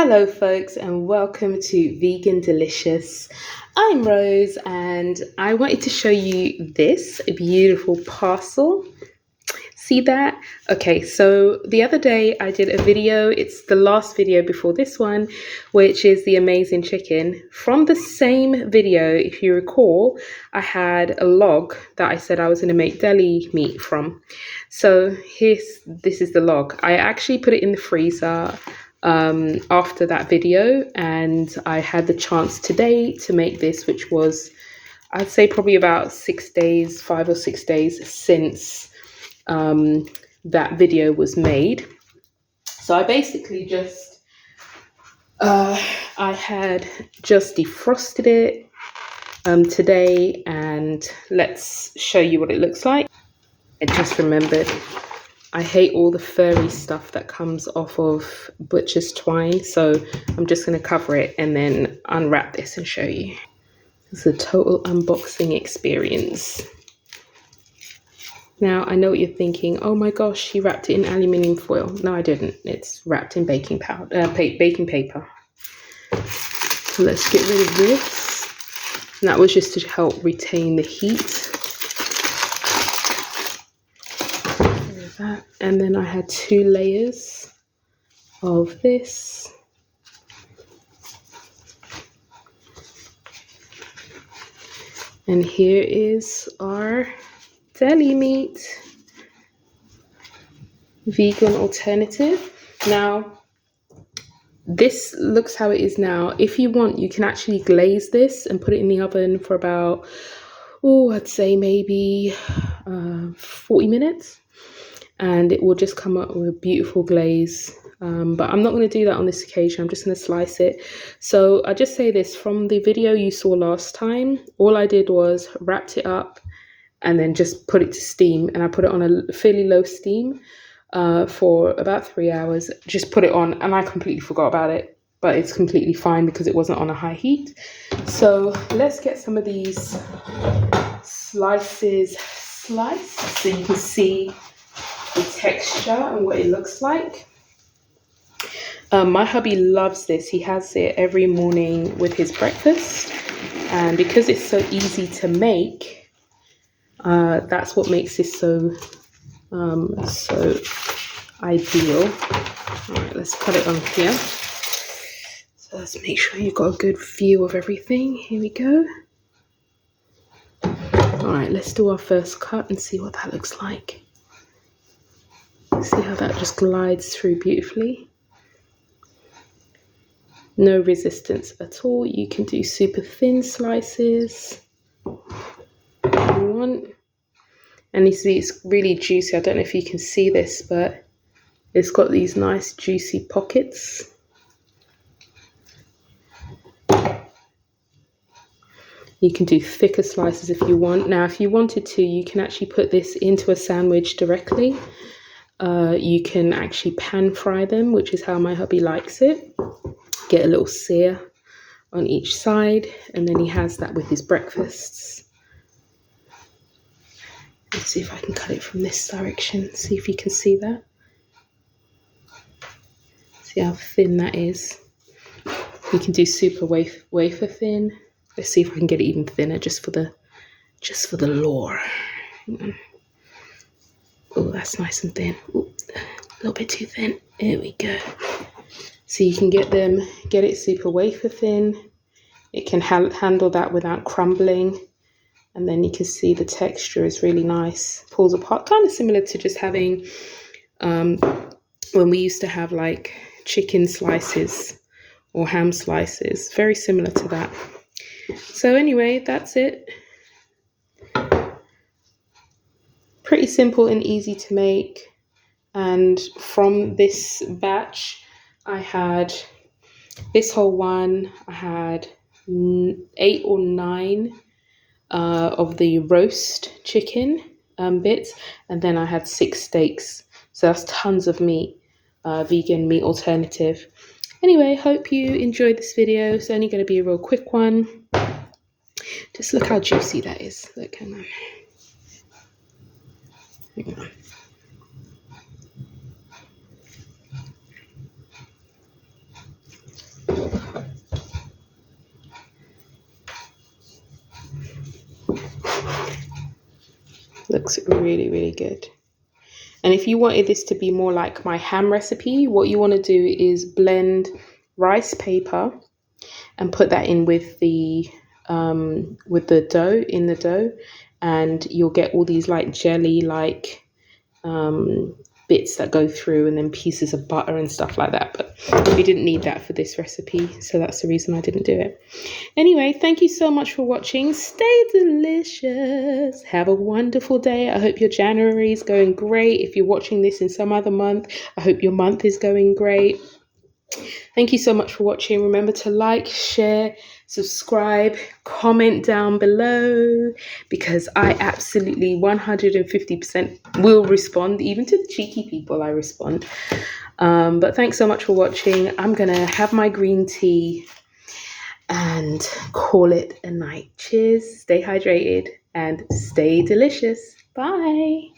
Hello, folks, and welcome to Vegan Delicious. I'm Rose, and I wanted to show you this beautiful parcel. See that? Okay, so the other day I did a video. It's the last video before this one, which is the amazing chicken. From the same video, if you recall, I had a log that I said I was going to make deli meat from. So this is the log. I actually put it in the freezer after that video, and I had the chance today to make this, which was, I'd say, probably about 6 days, 5 or 6 days since that video was made. So I basically just I had just defrosted it today, and let's show you what it looks like. I just remembered I hate all the furry stuff that comes off of butcher's twine, so I'm just going to cover it and then unwrap this and show you. It's a total unboxing experience. Now, I know what you're thinking. Oh my gosh, she wrapped it in aluminium foil. No, I didn't. It's wrapped in baking paper. So let's get rid of this. And that was just to help retain the heat. That. And then I had 2 layers of this. And here is our deli meat, vegan alternative. Now, this looks how it is now. If you want, you can actually glaze this and put it in the oven for about, I'd say maybe 40 minutes. And it will just come up with a beautiful glaze. But I'm not going to do that on this occasion. I'm just going to slice it. So I just say this, from the video you saw last time, all I did was wrapped it up and then just put it to steam. And I put it on a fairly low steam for about 3 hours. Just put it on, and I completely forgot about it. But it's completely fine because it wasn't on a high heat. So let's get some of these slices sliced so you can see the texture and what it looks like. My hubby loves this. He has it every morning with his breakfast, and because it's so easy to make, that's what makes this so ideal. All right, let's put it on here. So let's make sure you've got a good view of everything. Here we go. All right, let's do our first cut and see what that looks like. See how that just glides through beautifully. No resistance at all. You can do super thin slices if you want. And you see it's really juicy. I don't know if you can see this, but it's got these nice juicy pockets. You can do thicker slices if you want. Now, if you wanted to, you can actually put this into a sandwich directly. You can actually pan fry them, which is how my hubby likes it. Get a little sear on each side, and then he has that with his breakfasts. Let's see if I can cut it from this direction. See if you can see that. See how thin that is. You can do super wafer thin. Let's see if I can get it even thinner, just for the lore. Oh, that's nice and thin. Ooh, a little bit too thin. There we go. So you can get it super wafer thin. It can handle that without crumbling. And then you can see the texture is really nice. Pulls apart, kind of similar to just having, when we used to have like chicken slices or ham slices. Very similar to that. So anyway, that's it. Pretty simple and easy to make. And from this batch, I had this whole one. I had 8 or 9 of the roast chicken bits, and then I had 6 steaks. So that's tons of meat, vegan meat alternative. Anyway, hope you enjoyed this video. It's only going to be a real quick one. Just look how juicy that is. Look, hang on. Hang on. Looks really, really good. And if you wanted this to be more like my ham recipe, what you want to do is blend rice paper and put that in with the dough, in the dough, and you'll get all these like jelly like bits that go through, and then pieces of butter and stuff like that. But we didn't need that for this recipe, so that's the reason I didn't do it. Anyway, thank you so much for watching. Stay delicious. Have a wonderful day. I hope your January is going great. If you're watching this in some other month, I hope your month is going great. Thank you so much for watching. Remember to like, share, subscribe, comment down below, because I absolutely 150% will respond. Even to the cheeky people, I respond. But thanks so much for watching. I'm going to have my green tea and call it a night. Cheers, stay hydrated, and stay delicious. Bye.